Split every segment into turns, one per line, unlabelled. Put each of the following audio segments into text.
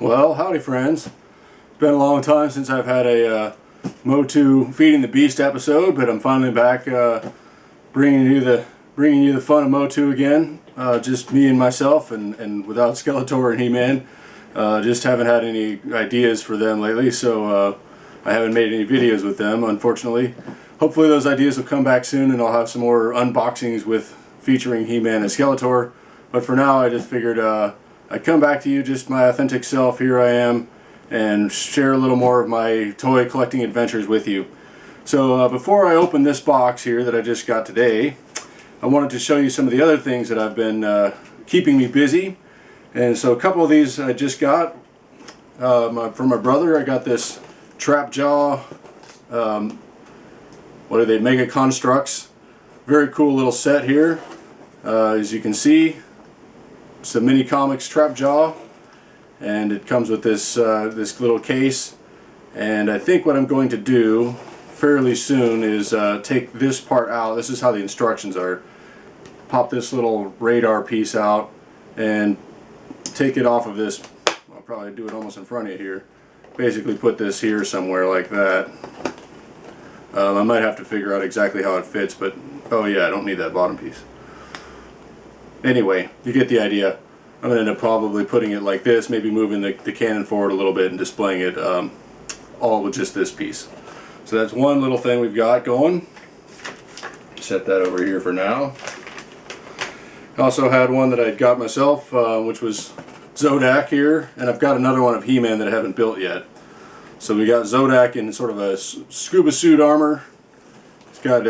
Well, howdy friends. It's been a long time since I've had a MOTU Feeding the Beast episode, but I'm finally back bringing you the fun of MOTU again. Just me and myself and without Skeletor and He-Man. Just haven't had any ideas for them lately, so I haven't made any videos with them, unfortunately. Hopefully those ideas will come back soon and I'll have some more unboxings with featuring He-Man and Skeletor. But for now I just figured I'd come back to you, just my authentic self. Here I am, and share a little more of my toy collecting adventures with you. So before I open this box here that I just got today, I wanted to show you some of the other things that I've been keeping me busy. And so a couple of these I just got from my brother. I got this trap jaw, what are they, MegaConstrux. Very cool little set here. As you can see, it's the Mini Comics trap jaw, and it comes with this this little case. And I think what I'm going to do fairly soon is take this part out. This is how the instructions are. Pop this little radar piece out and take it off of this. I'll probably do it almost in front of you here. Basically put this here somewhere like that. I might have to figure out exactly how it fits, but oh yeah, I don't need that bottom piece. Anyway, you get the idea. I'm going to end up probably putting it like this, maybe moving the cannon forward a little bit and displaying it all with just this piece. So that's one little thing we've got going. Set that over here for now. I also had one that I got myself, which was Zodak here, and I've got another one of He-Man that I haven't built yet. So we got Zodak in sort of a scuba suit armor. He's got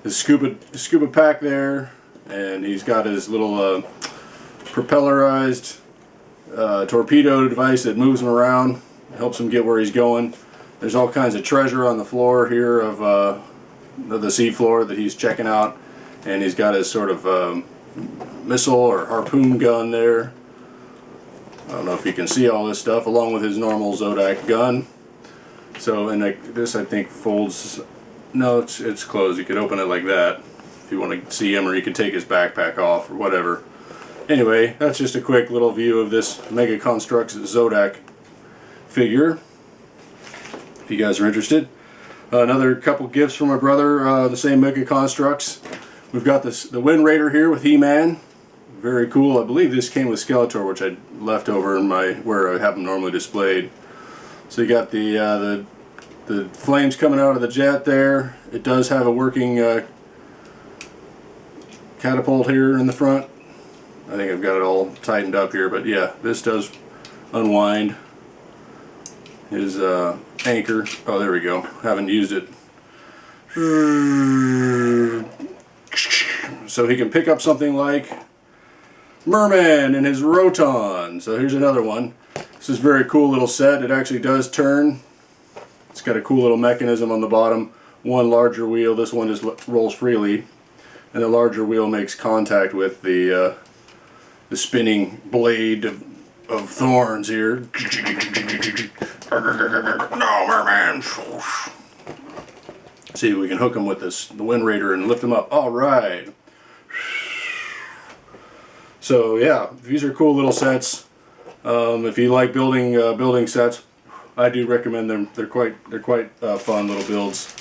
his scuba pack there, and he's got his little propellerized torpedo device that moves him around, helps him get where he's going. There's all kinds of treasure on the floor here of the sea floor that he's checking out, and he's got his sort of missile or harpoon gun there. I don't know if you can see all this stuff, along with his normal Zodak gun. So, and this I think folds. No, it's closed. You could open it like that if you want to see him, or you could take his backpack off or whatever. Anyway, that's just a quick little view of this MegaConstrux Zodak figure, if you guys are interested. Another couple gifts from my brother, the same MegaConstrux. We've got the Wind Raider here with He-Man. Very cool. I believe this came with Skeletor, which I left over in where I have them normally displayed. So you got the flames coming out of the jet there. It does have a working catapult here in the front. I think I've got it all tightened up here, but yeah, this does unwind. His anchor. Oh, there we go. Haven't used it. So he can pick up something like Merman and his Roton. So here's another one. This is a very cool little set. It actually does turn. It's got a cool little mechanism on the bottom. One larger wheel. This one just rolls freely, and the larger wheel makes contact with the spinning blade of thorns here. No, Merman. See if we can hook him with the Wind Raider and lift him up. All right. So yeah, these are cool little sets. If you like building sets, I do recommend them. They're quite fun little builds.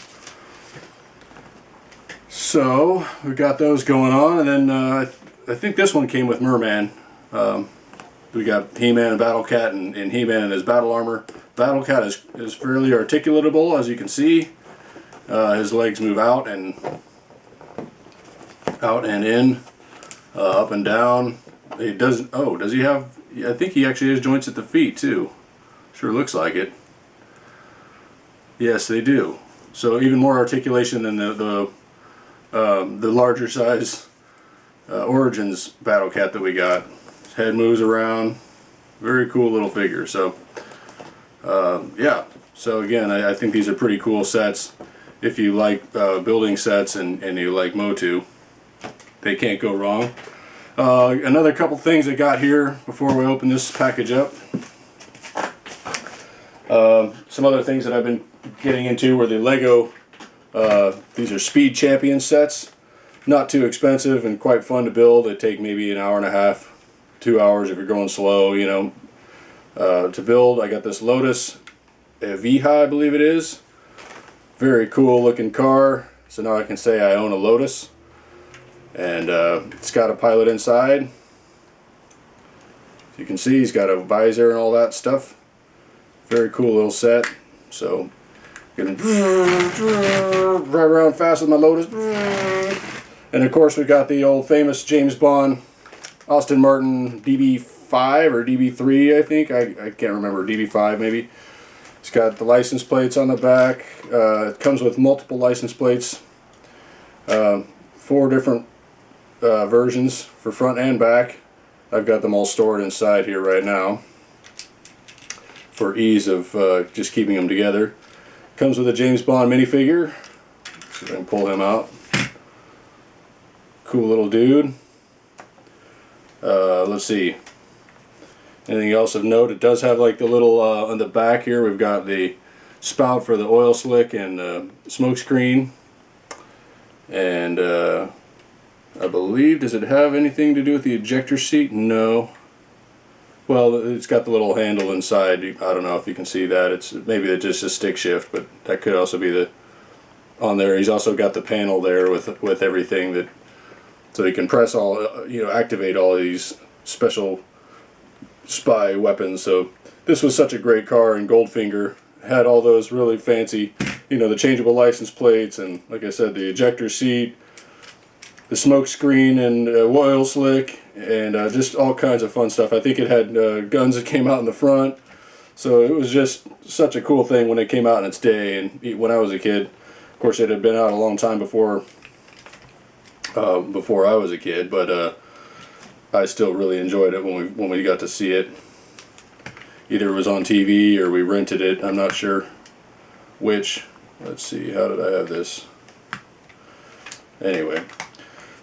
So we got those going on, and then I think this one came with Merman. We got He-Man and Battle Cat, and He-Man in his battle armor. Battle Cat is fairly articulatable, as you can see. His legs move out and in, up and down. He doesn't. Oh, does he have? I think he actually has joints at the feet too. Sure looks like it. Yes, they do. So even more articulation than the larger size Origins Battle Cat that we got. His head moves around. Very cool little figure. So yeah. So again, I think these are pretty cool sets. If you like building sets and you like MOTU, they can't go wrong. Another couple things I got here before we open this package up. Some other things that I've been getting into were the Lego. These are Speed Champion sets. Not too expensive and quite fun to build. They take maybe an hour and a half, 2 hours if you're going slow, you know. to build. I got this Lotus Viha, I believe it is. Very cool looking car. So now I can say I own a Lotus. And it's got a pilot inside. You can see he's got a visor and all that stuff. Very cool little set. So gonna drive around fast with my Lotus. And of course we got the old famous James Bond Aston Martin DB5 or DB3, I think. I can't remember. DB5 maybe. It's got the license plates on the back. It comes with multiple license plates. 4 different versions for front and back. I've got them all stored inside here right now for ease of just keeping them together. Comes with a James Bond minifigure. See if I can pull him out. Cool little dude. Let's see. Anything else of note? It does have like the little on the back here. We've got the spout for the oil slick and smoke screen. And I believe, does it have anything to do with the ejector seat? No. Well, it's got the little handle inside. I don't know if you can see that. It's maybe it's just a stick shift, but that could also be the on there. He's also got the panel there with everything that, so he can press all, activate all these special spy weapons. So this was such a great car, and Goldfinger had all those really fancy, the changeable license plates, and like I said, the ejector seat, the smoke screen and oil slick, and just all kinds of fun stuff. I think it had guns that came out in the front, so it was just such a cool thing when it came out in its day. And when I was a kid, of course, it had been out a long time before I was a kid, but I still really enjoyed it when we got to see it. Either it was on TV or we rented it. I'm not sure which. Let's see, how did I have this? Anyway.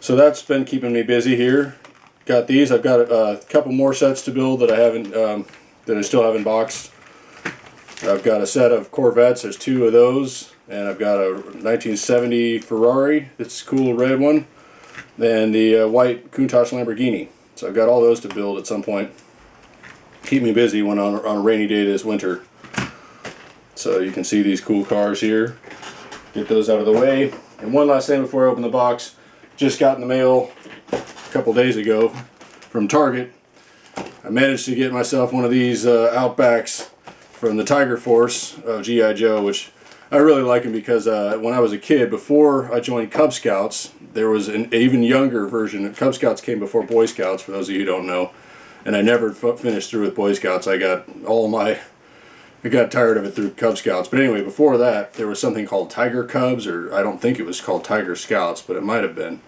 So that's been keeping me busy here. Got these. I've got a couple more sets to build that I haven't, that I still haven't boxed. I've got a set of Corvettes. There's 2 of those, and I've got a 1970 Ferrari. This cool red one, and the white Countach Lamborghini. So I've got all those to build at some point. Keep me busy when on a rainy day this winter. So you can see these cool cars here. Get those out of the way. And one last thing before I open the box. Just got in the mail a couple days ago from Target. I managed to get myself one of these Outbacks from the Tiger Force of G.I. Joe, which I really like them because when I was a kid, before I joined Cub Scouts, there was an even younger version. Cub Scouts came before Boy Scouts, for those of you who don't know, and I never finished through with Boy Scouts. I got tired of it through Cub Scouts. But anyway, before that, there was something called Tiger Cubs, or I don't think it was called Tiger Scouts, but it might have been.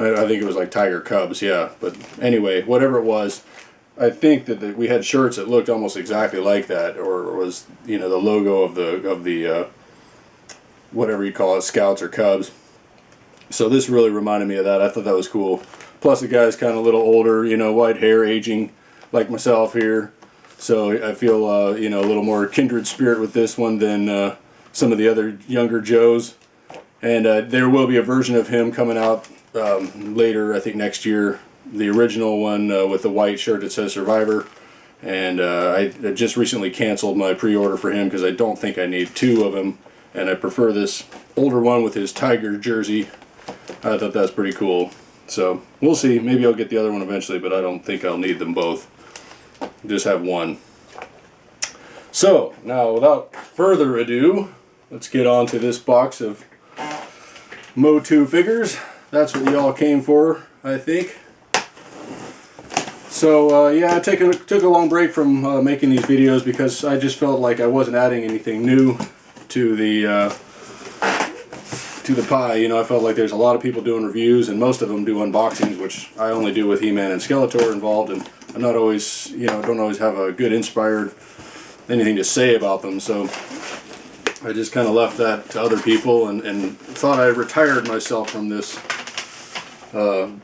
I think it was like Tiger Cubs, yeah. But anyway, whatever it was, I think that we had shirts that looked almost exactly like that, or was the logo of the whatever you call it, Scouts or Cubs. So this really reminded me of that. I thought that was cool. Plus the guy's kind of a little older, white hair, aging like myself here. So I feel a little more kindred spirit with this one than some of the other younger Joes. And there will be a version of him coming out later, I think next year. The original one with the white shirt that says Survivor. And I just recently canceled my pre-order for him because I don't think I need 2 of them. And I prefer this older one with his Tiger jersey. I thought that's pretty cool. So we'll see. Maybe I'll get the other one eventually, but I don't think I'll need them both. Just have one. So now, without further ado, let's get on to this box of MOTU figures. That's what you all came for, I think. So yeah, I took a long break from making these videos because I just felt like I wasn't adding anything new to the pie. I felt like there's a lot of people doing reviews, and most of them do unboxings, which I only do with He-Man and Skeletor involved, and I'm not always, don't always have a good inspired anything to say about them. So I just kind of left that to other people, and thought I retired myself from this kind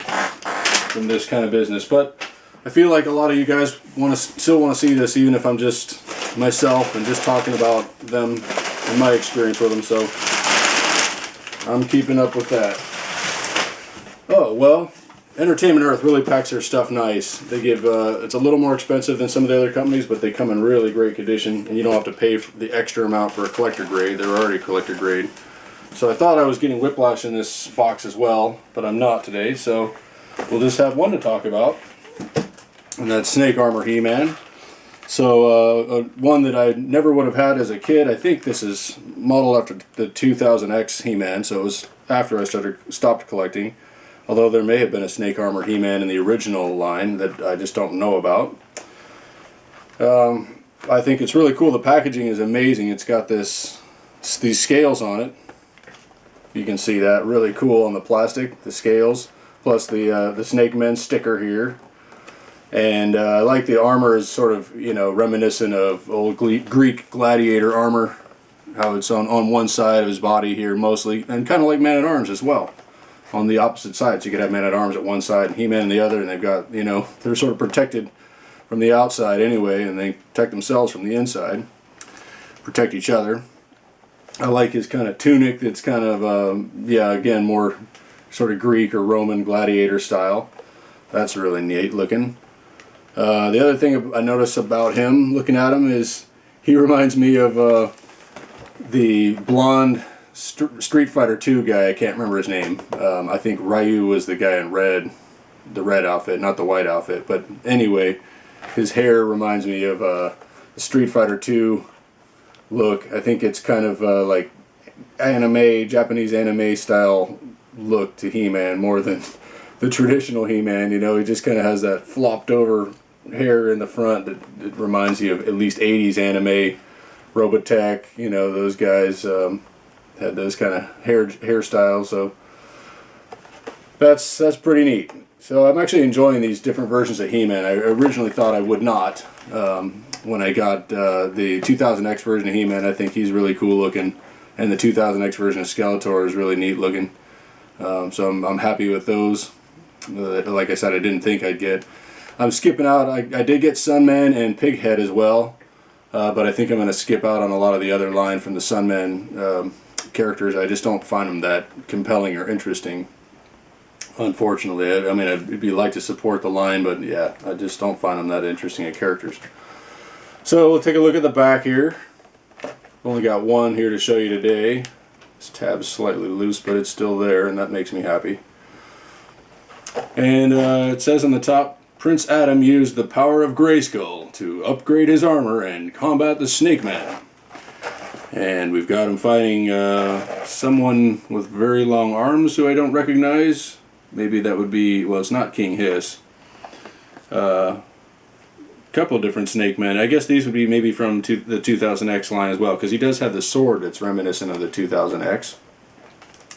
of business. But I feel like a lot of you guys still want to see this, even if I'm just myself and just talking about them and my experience with them. So I'm keeping up with that. Oh, well, Entertainment Earth really packs their stuff nice. They give it's a little more expensive than some of the other companies, but they come in really great condition, and you don't have to pay for the extra amount for a collector grade. They're already collector grade. So I thought I was getting whiplash in this box as well, but I'm not today. So we'll just have one to talk about, and that's Snake Armor He-Man. So one that I never would have had as a kid. I think this is modeled after the 2000X He-Man, so it was after I stopped collecting. Although there may have been a Snake Armor He-Man in the original line that I just don't know about. I think it's really cool. The packaging is amazing. It's got these scales on it. You can see that really cool on the plastic, the scales, plus the Snake Men sticker here. And I like the armor is sort of, you know, reminiscent of old Greek gladiator armor. How it's on one side of his body here mostly, and kind of like Man-at-Arms as well. On the opposite sides, you could have Man-at-Arms at one side and He-Man on the other, and they've got, you know, they're sort of protected from the outside anyway, and they protect themselves from the inside, protect each other. I like his kind of tunic that's kind of, yeah, again, more sort of Greek or Roman gladiator style. That's really neat looking. The other thing I noticed about him, looking at him, is he reminds me of the blonde Street Fighter 2 guy. I can't remember his name. I think Ryu was the guy in red, the red outfit, not the white outfit. But anyway, his hair reminds me of the Street Fighter 2 look. I think it's kind of like anime, Japanese anime style look to He-Man more than the traditional He-Man. You know, he just kind of has that flopped over hair in the front that reminds you of at least 80s anime, Robotech. You know, those guys had those kind of hairstyles, so that's pretty neat. So I'm actually enjoying these different versions of He-Man. I originally thought I would not. When I got the 2000X version of He-Man, I think he's really cool looking, and the 2000X version of Skeletor is really neat looking. So I'm happy with those. Like I said, I didn't think I'd get. I'm skipping out. I did get Sunman and Pighead as well, but I think I'm going to skip out on a lot of the other line from the Sunman characters. I just don't find them that compelling or interesting, unfortunately. I mean, I'd like to support the line, but yeah, I just don't find them that interesting as characters. So we'll take a look at the back here. Only got one here to show you today. This tab is slightly loose, but it's still there, and that makes me happy. And it says on the top, Prince Adam used the power of Grayskull to upgrade his armor and combat the Snake Man. And we've got him fighting someone with very long arms who I don't recognize. Maybe that would be, well, it's not King Hiss. Couple different Snake Men. I guess these would be maybe from the 2000X line as well, because he does have the sword that's reminiscent of the 2000X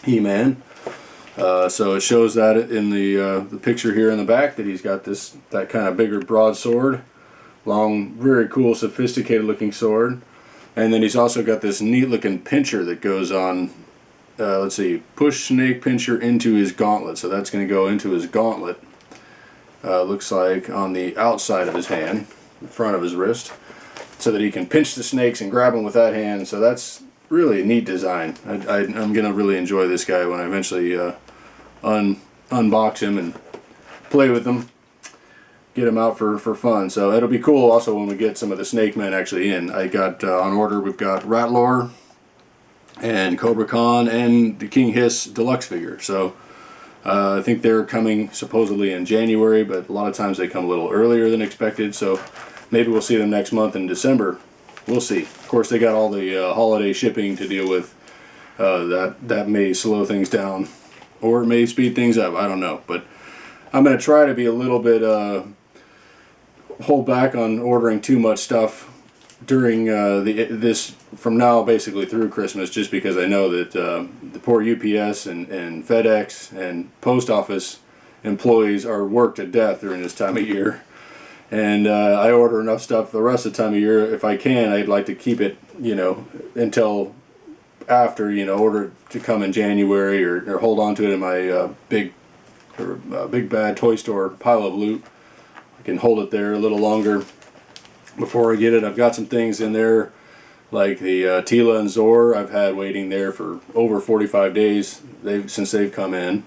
He-Man. So it shows that in the picture here in the back that he's got that kind of bigger broadsword, long, very cool, sophisticated looking sword. And then he's also got this neat looking pincher that goes on, let's see, push snake pincher into his gauntlet. So that's going to go into his gauntlet, looks like on the outside of his hand, in front of his wrist, so that he can pinch the snakes and grab them with that hand. So that's really a neat design. I'm going to really enjoy this guy when I eventually unbox him and play with him. Get him out for fun. So it'll be cool also when we get some of the Snake Men actually in. I got on order, we've got Ratlor and Cobra Khan and the King Hiss deluxe figure. So I think they're coming supposedly in January, but a lot of times they come a little earlier than expected. So maybe we'll see them next month in December. We'll see. Of course, they got all the holiday shipping to deal with. That may slow things down, or it may speed things up. I don't know, but I'm going to try to be a little bit hold back on ordering too much stuff during this from now basically through Christmas, just because I know that the poor UPS and FedEx and post office employees are worked to death during this time of year. And I order enough stuff the rest of the time of year. If I can, I'd like to keep it, you know, until after, you know, order it to come in January, or hold on to it in my big bad toy store pile of loot. I can hold it there a little longer before I get it. I've got some things in there like the Tila and Zor I've had waiting there for over 45 days since they've come in.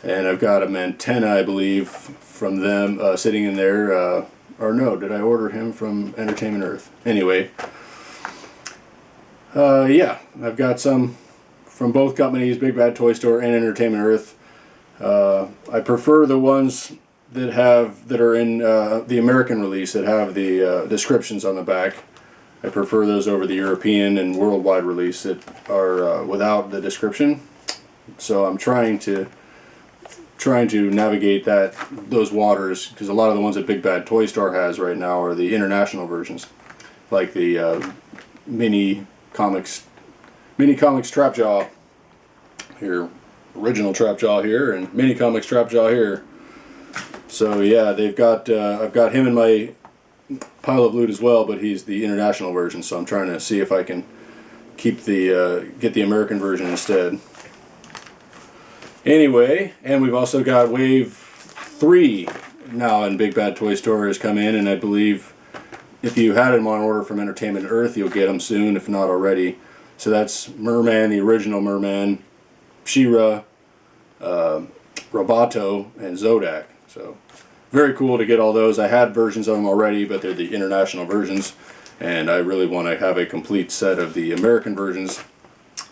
and I've got an antenna, I believe, from them sitting in there. Or no, did I order him from Entertainment Earth? Anyway, yeah, I've got some from both companies, Big Bad Toy Store and Entertainment Earth. I prefer the ones that are in the American release that have the descriptions on the back. I prefer those over the European and worldwide release that are without the description. So I'm trying to navigate those waters, because a lot of the ones that Big Bad Toy Store has right now are the international versions, like the mini comics trap jaw here, original trap jaw here, and mini comics trap jaw here. So yeah, they've got I've got him in my pile of loot as well, but he's the international version, so I'm trying to see if I can keep get the American version instead. Anyway, and we've also got Wave 3 now in Big Bad Toy Store has come in, and I believe if you had them on order from Entertainment Earth, you'll get them soon, if not already. So that's Merman, the original Merman, She-Ra, Roboto, and Zodak. So very cool to get all those. I had versions of them already, but they're the international versions, and I really want to have a complete set of the American versions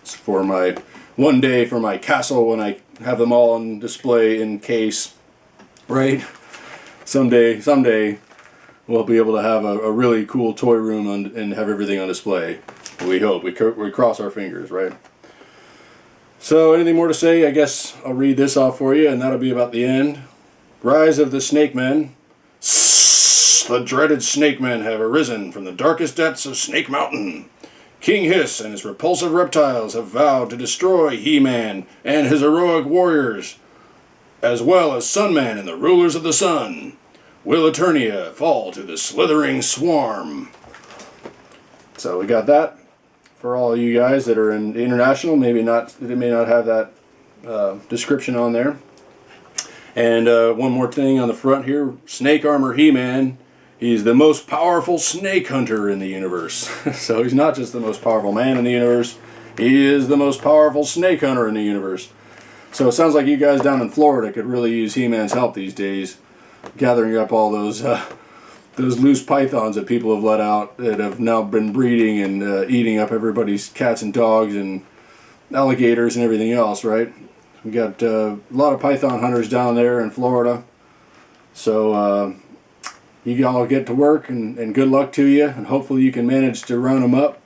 for my one day for my castle when I have them all on display in case, right? Someday we'll be able to have a really cool toy room and have everything on display. We hope. We cross our fingers, right? So anything more to say? I guess I'll read this off for you, and that'll be about the end. Rise of the Snake Men. The dreaded Snake Men have arisen from the darkest depths of Snake Mountain. King Hiss and his repulsive reptiles have vowed to destroy He-Man and his heroic warriors, as well as Sunman and the rulers of the sun. Will Eternia fall to the slithering swarm? So we got that for all you guys that are in the international. Maybe not. They may not have that description on there. And one more thing on the front here: Snake Armor He-Man. He's the most powerful snake hunter in the universe. So he's not just the most powerful man in the universe, he is the most powerful snake hunter in the universe. So it sounds like you guys down in Florida could really use He-Man's help these days, gathering up all those loose pythons that people have let out that have now been breeding and eating up everybody's cats and dogs and alligators and everything else, right? We got a lot of python hunters down there in Florida. So you all get to work, and good luck to you, and hopefully you can manage to round them up.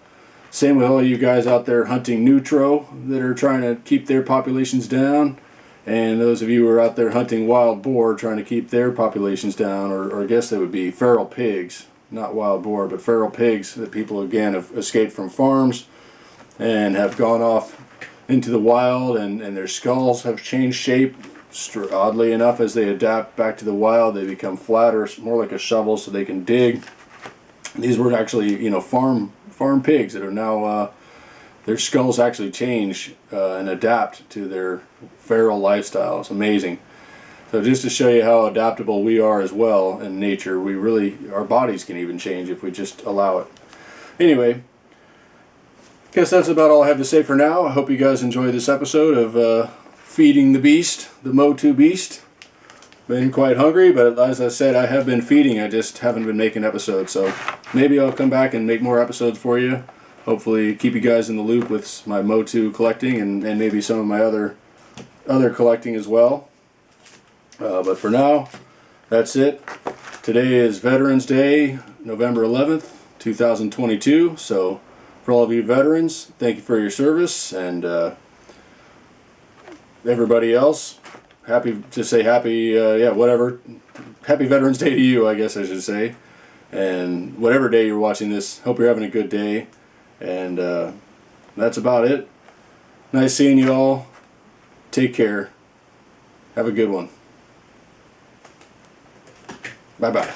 Same with all you guys out there hunting neutro that are trying to keep their populations down, and those of you who are out there hunting wild boar trying to keep their populations down, or I guess they would be feral pigs, not wild boar, but feral pigs that people again have escaped from farms and have gone off into the wild, and their skulls have changed shape. Oddly enough, as they adapt back to the wild, they become flatter, more like a shovel, so they can dig. These were actually, farm pigs that are now their skulls actually change and adapt to their feral lifestyle. It's amazing. So just to show you how adaptable we are as well in nature, our bodies can even change if we just allow it. Anyway, guess that's about all I have to say for now. I hope you guys enjoyed this episode of feeding the beast, the MOTU beast. Been quite hungry, but as I said, I have been feeding. I just haven't been making episodes, so maybe I'll come back and make more episodes for you. Hopefully keep you guys in the loop with my MOTU collecting and maybe some of my other collecting as well. But for now, that's it. Today is Veterans Day, November 11th, 2022. So for all of you veterans, thank you for your service, and everybody else, happy Veterans Day to you, I guess I should say. And whatever day you're watching this, hope you're having a good day. And that's about it. Nice seeing you all. Take care. Have a good one. Bye-bye.